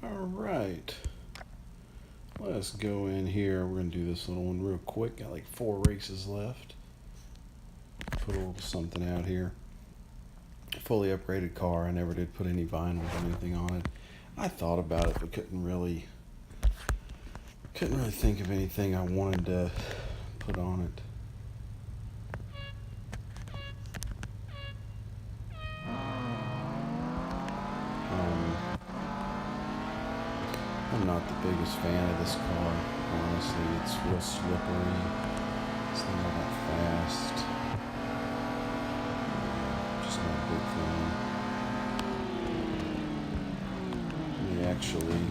Alright, let's go in here. We're going to do this little one real quick. Got like 4 races left. Put a little something out here. Fully upgraded car. I never did put any vinyl or anything on it. I thought about it, but couldn't really think of anything I wanted to put on it. I'm not the biggest fan of this car, honestly. It's real slippery. It's not all that fast. Just not a big fan. We actually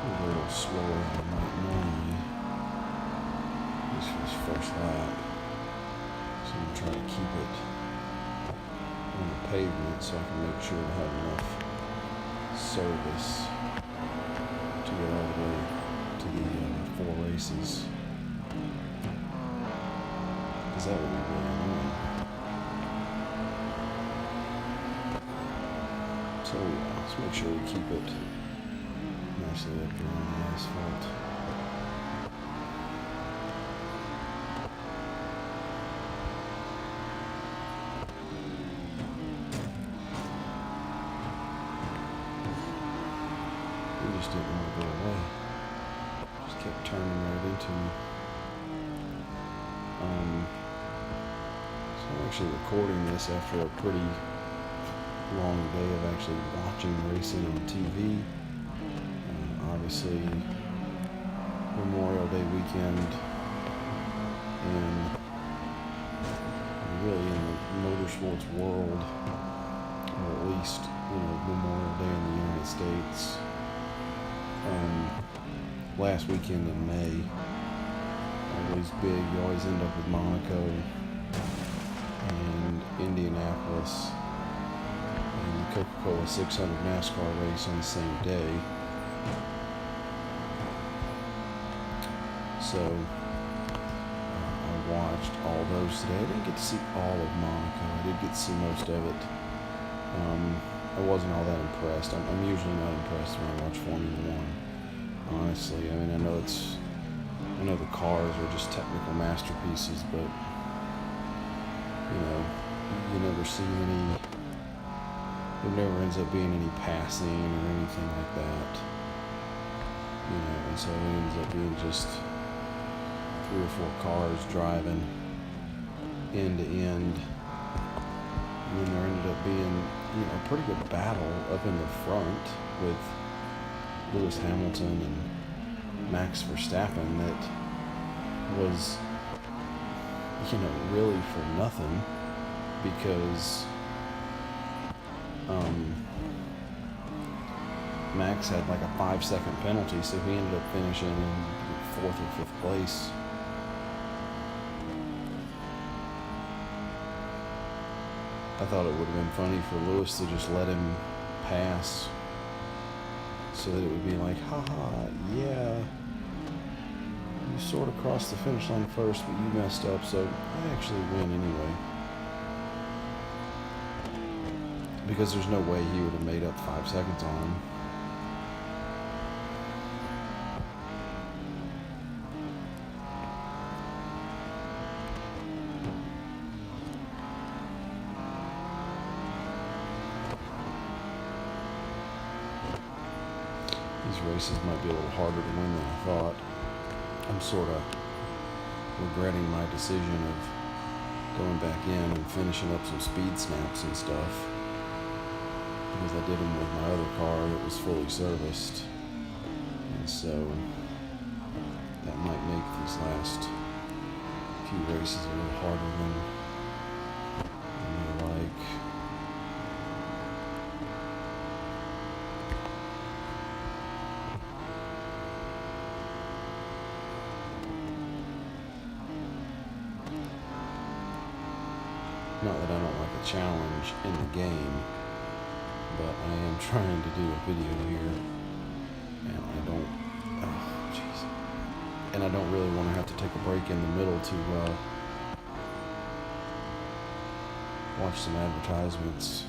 a little slower than I might normally. This was first lap. So I'm going to try to keep it on the pavement so I can make sure to have enough service to get all the way to the 4 races. Because that would be really annoying. So yeah, let's make sure we keep it nicely up here on the asphalt. We just didn't want to go away. Just kept turning right into me. So I'm actually recording this after a pretty long day of actually watching racing on TV. Obviously, Memorial Day weekend, and really in the motorsports world, or at least, Memorial Day in the United States. Last weekend in May, always big. You always end up with Monaco and Indianapolis and the Coca-Cola 600 NASCAR race on the same day. So I watched all those today. I didn't get to see all of Monaco. I did get to see most of it. I wasn't all that impressed. I'm usually not impressed when I watch Formula One. Honestly, I mean, I know the cars are just technical masterpieces, but you never see any. There never ends up being any passing or anything like that. And so it ends up being just 3 or 4 cars driving end to end. And then there ended up being, a pretty good battle up in the front with Lewis Hamilton and Max Verstappen that was, really for nothing, because Max had like a 5-second penalty, so he ended up finishing in 4th or 5th place. I thought it would have been funny for Lewis to just let him pass, so that it would be like, haha, yeah, you sort of crossed the finish line first, but you messed up, so I actually win anyway. Because there's no way he would have made up 5 seconds on him. These races might be a little harder to win than I thought. I'm sort of regretting my decision of going back in and finishing up some speed snaps and stuff, because I did them with my other car that was fully serviced, and so that might make these last few races a little harder than I like. Not that I don't like a challenge in the game, but I am trying to do a video here, and I don't really want to have to take a break in the middle to watch some advertisements.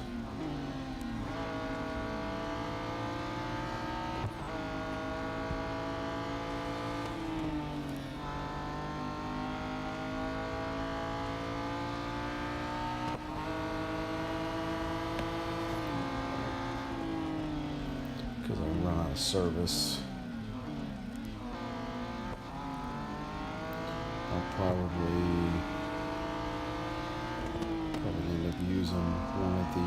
because I run out of service. I'll probably end up using one at the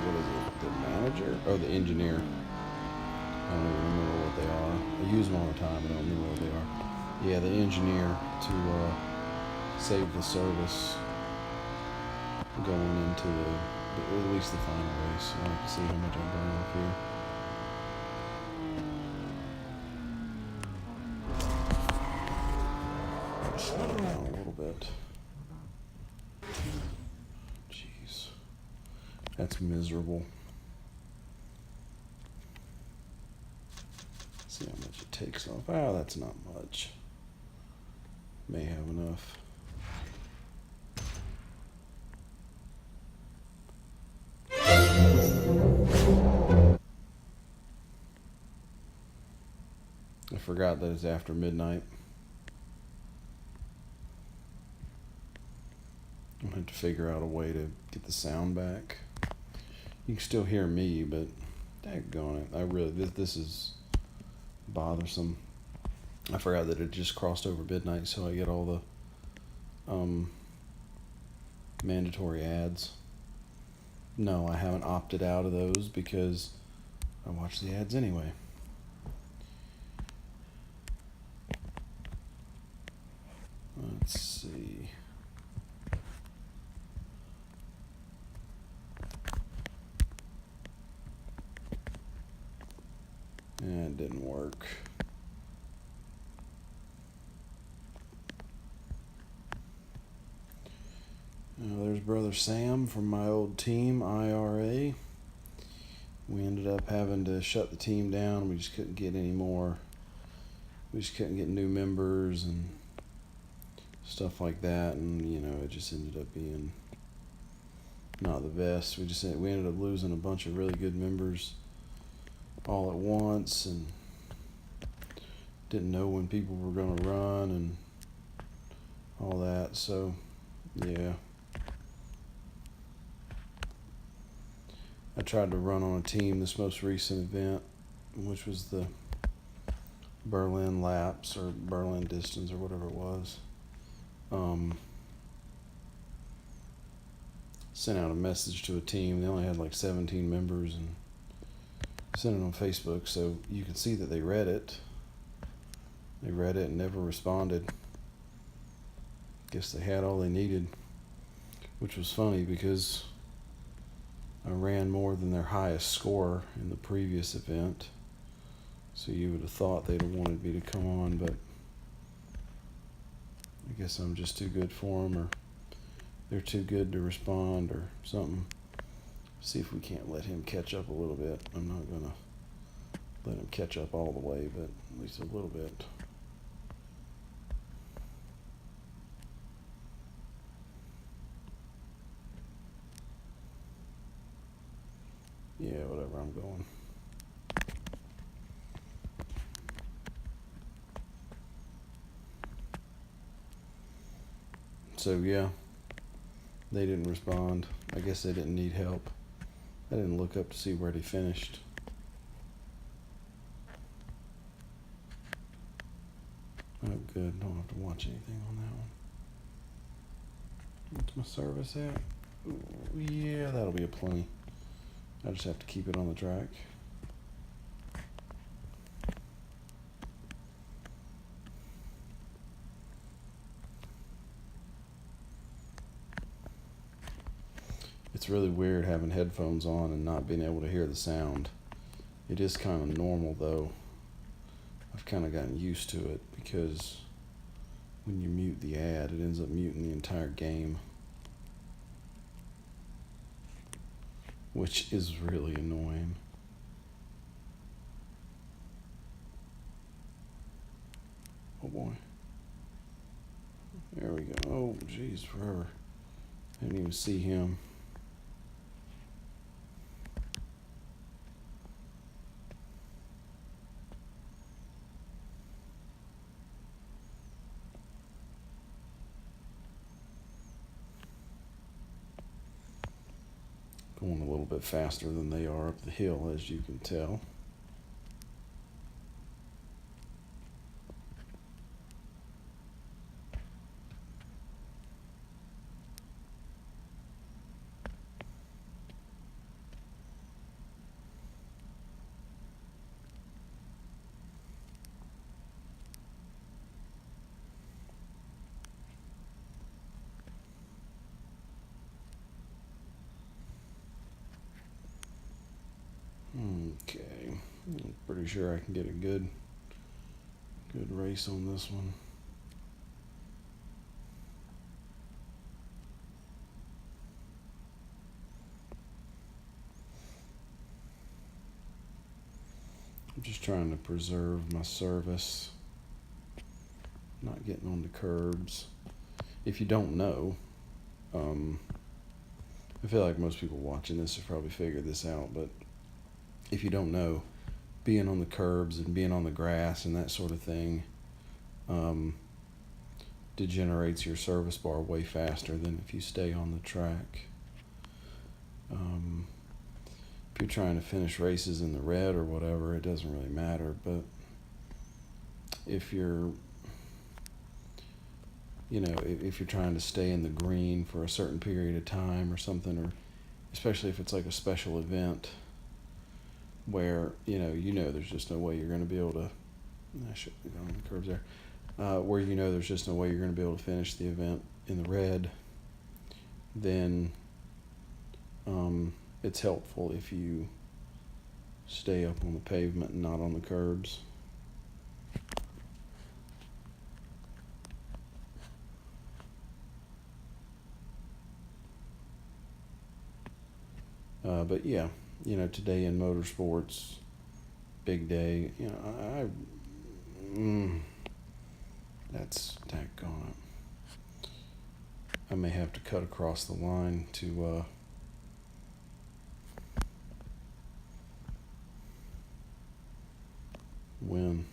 what is it? The manager? Oh, the engineer. I don't even remember what they are. I use them all the time, but I don't remember what they are. Yeah, the engineer to save the service going into at least the final race. So I can see how much I burn off here. Slow it down a little bit. Jeez. That's miserable. See how much it takes off. Oh, that's not much. May have enough. I forgot that it's after midnight. I'll have to figure out a way to get the sound back. You can still hear me, but daggone it. I really, this is bothersome. I forgot that it just crossed over midnight, so I get all the mandatory ads. No, I haven't opted out of those because I watch the ads anyway. Let's see. It didn't work. There's brother Sam from my old team, IRA. We ended up having to shut the team down. We just couldn't get any more. We just couldn't get new members and stuff like that, and it just ended up being not the best. We ended up losing a bunch of really good members all at once, and didn't know when people were going to run and all that. So yeah, I tried to run on a team this most recent event, which was the Berlin laps or Berlin distance or whatever it was. Sent out a message to a team. They only had like 17 members, and sent it on Facebook, so you can see that they read it. They read it and never responded. Guess they had all they needed, which was funny because I ran more than their highest score in the previous event. So you would have thought they'd have wanted me to come on, but I guess I'm just too good for them, or they're too good to respond, or something. See if we can't let him catch up a little bit. I'm not going to let him catch up all the way, but at least a little bit. Yeah, whatever, I'm going. So yeah, they didn't respond. I guess they didn't need help. I didn't look up to see where they finished. Oh good, don't have to watch anything on that one. What's my service at? Ooh, yeah, that'll be a plenty. I just have to keep it on the track. It's really weird having headphones on and not being able to hear the sound. It is kind of normal though. I've kind of gotten used to it because when you mute the ad, it ends up muting the entire game, which is really annoying. Oh boy. There we go. Oh geez, forever. I didn't even see him. going a little bit faster than they are up the hill, as you can tell. Okay, I'm pretty sure I can get a good race on this one. I'm just trying to preserve my service, not getting on the curbs. If you don't know, I feel like most people watching this have probably figured this out, but if you don't know, being on the curbs and being on the grass and that sort of thing degenerates your service bar way faster than if you stay on the track. If you're trying to finish races in the red or whatever, it doesn't really matter, but if you're if you're trying to stay in the green for a certain period of time or something, or especially if it's like a special event where there's just no way you're going to be able to, I shouldn't be going on the curves there, where there's just no way you're going to be able to finish the event in the red, then it's helpful if you stay up on the pavement and not on the curbs. But yeah, today in motorsports, big day. That's daggone it. I may have to cut across the line to win.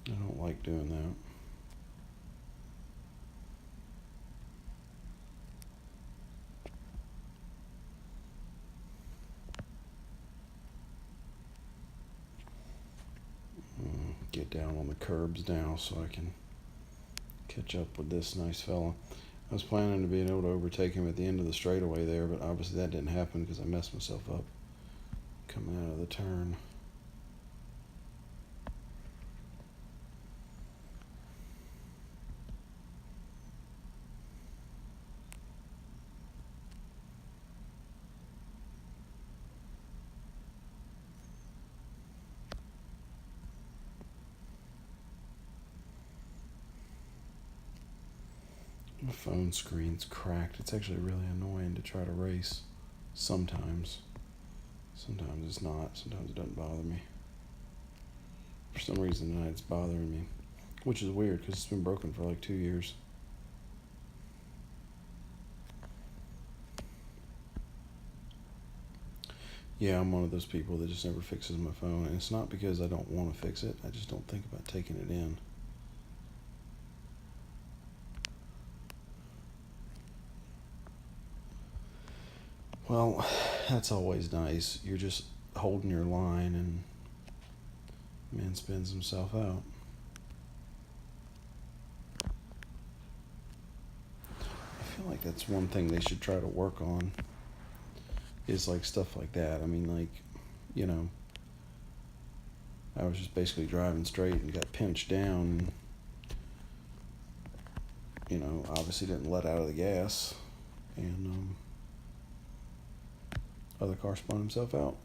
I don't like doing that. Get down on the curbs now so I can catch up with this nice fella. I was planning to be able to overtake him at the end of the straightaway there, but obviously that didn't happen because I messed myself up coming out of the turn. My phone screen's cracked. It's actually really annoying to try to race. Sometimes it's not. Sometimes it doesn't bother me. For some reason tonight it's bothering me, which is weird because it's been broken for like 2 years. Yeah, I'm one of those people that just never fixes my phone, and it's not because I don't want to fix it. I just don't think about taking it in. Well, that's always nice. You're just holding your line and man spins himself out. I feel like that's one thing they should try to work on is like stuff like that. I mean, like, I was just basically driving straight and got pinched down and, obviously didn't let out of the gas and other car spun himself out.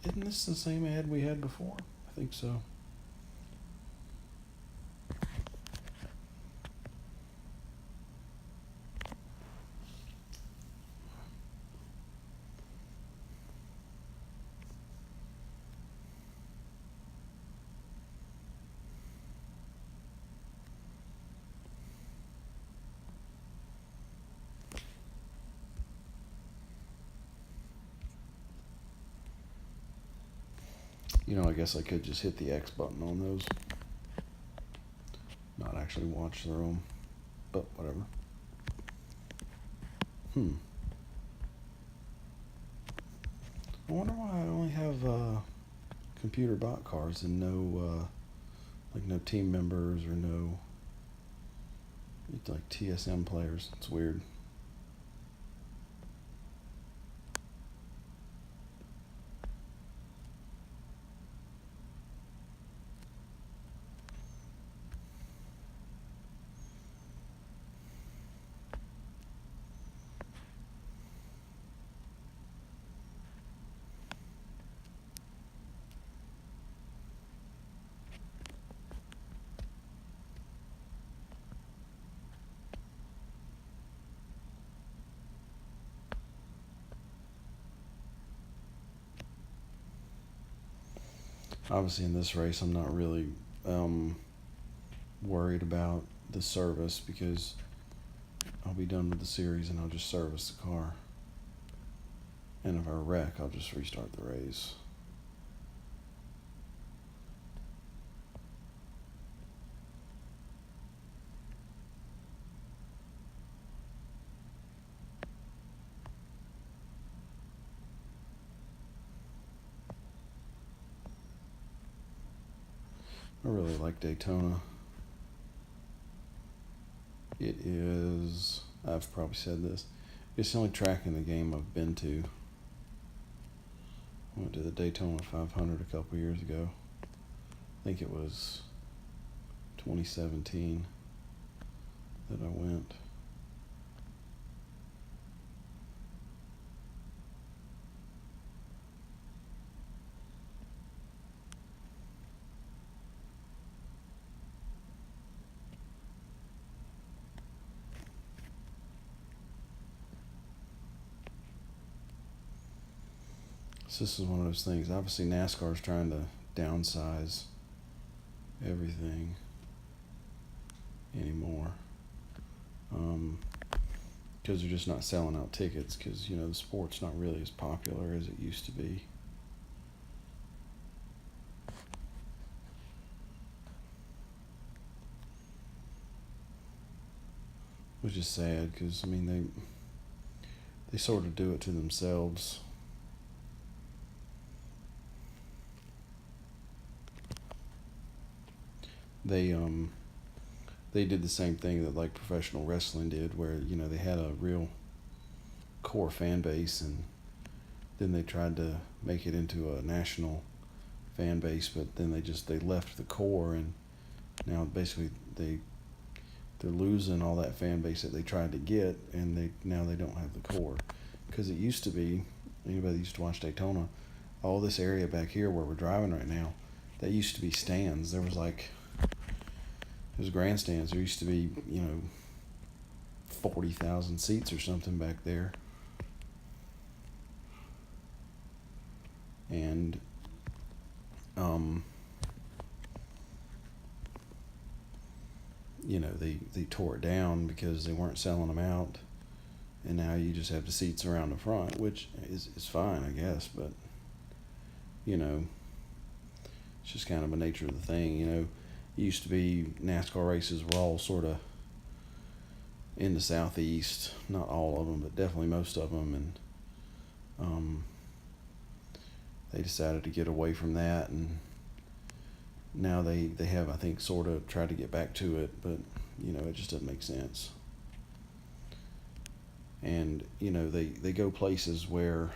Isn't this the same ad we had before? I think so. I guess I could just hit the X button on those. Not actually watch through them, but whatever. I wonder why I only have computer bot cars and no no team members or no like TSM players. It's weird. Obviously, in this race, I'm not really worried about the service because I'll be done with the series and I'll just service the car. And if I wreck, I'll just restart the race. I really like Daytona. It is, I've probably said this, it's the only track in the game I've been to. I went to the Daytona 500 a couple years ago. I think it was 2017 that I went. So this is one of those things. Obviously, NASCAR is trying to downsize everything anymore because they're just not selling out tickets because, the sport's not really as popular as it used to be. Which is sad because, they sort of do it to themselves. They did the same thing that like professional wrestling did, where they had a real core fan base, and then they tried to make it into a national fan base, but then they left the core, and now basically they're losing all that fan base that they tried to get, and now they don't have the core, because it used to be, anybody that used to watch Daytona, all this area back here where we're driving right now, that used to be stands. There was grandstands. There used to be, 40,000 seats or something back there. And, they tore it down because they weren't selling them out. And now you just have the seats around the front, which is fine, I guess. But, it's just kind of a nature of the thing, It used to be NASCAR races were all sort of in the southeast, not all of them, but definitely most of them, and they decided to get away from that, and now they have, I think, sort of tried to get back to it, but it just doesn't make sense. And they go places where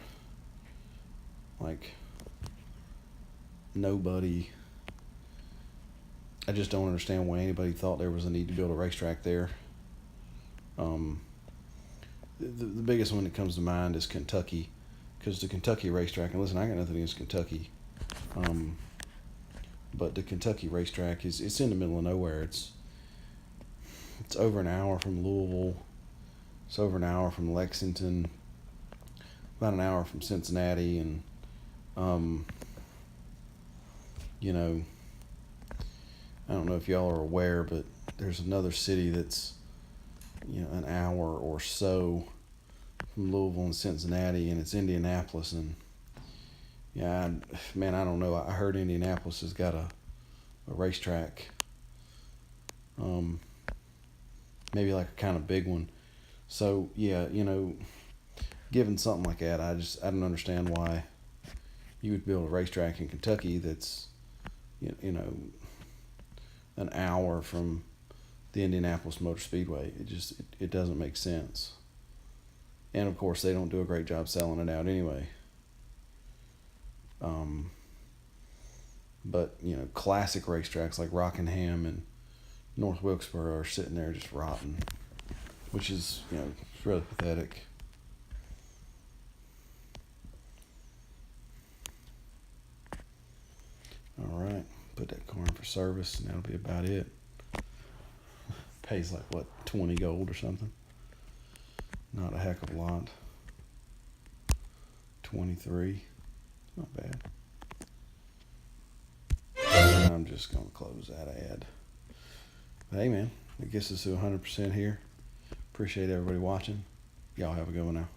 like nobody. I just don't understand why anybody thought there was a need to build a racetrack there. The biggest one that comes to mind is Kentucky, because the Kentucky racetrack, and listen, I got nothing against Kentucky, but the Kentucky racetrack it's in the middle of nowhere. It's over an hour from Louisville. It's over an hour from Lexington. About an hour from Cincinnati, and I don't know if y'all are aware, but there's another city that's, an hour or so from Louisville and Cincinnati, and it's Indianapolis. And, Yeah, man, I don't know. I heard Indianapolis has got a racetrack, maybe like a kind of big one. So yeah, given something like that, I don't understand why you would build a racetrack in Kentucky that's an hour from the Indianapolis Motor Speedway. It doesn't make sense. And of course, they don't do a great job selling it out anyway. But classic racetracks like Rockingham and North Wilkesboro are sitting there just rotting, which is it's really pathetic. All right, put that car in for service, and that'll be about it. Pays like what, 20 gold or something? Not a heck of a lot. 23, not bad. And I'm just gonna close that ad. But hey man, it gets us to 100% here. Appreciate everybody watching. Y'all have a good one now.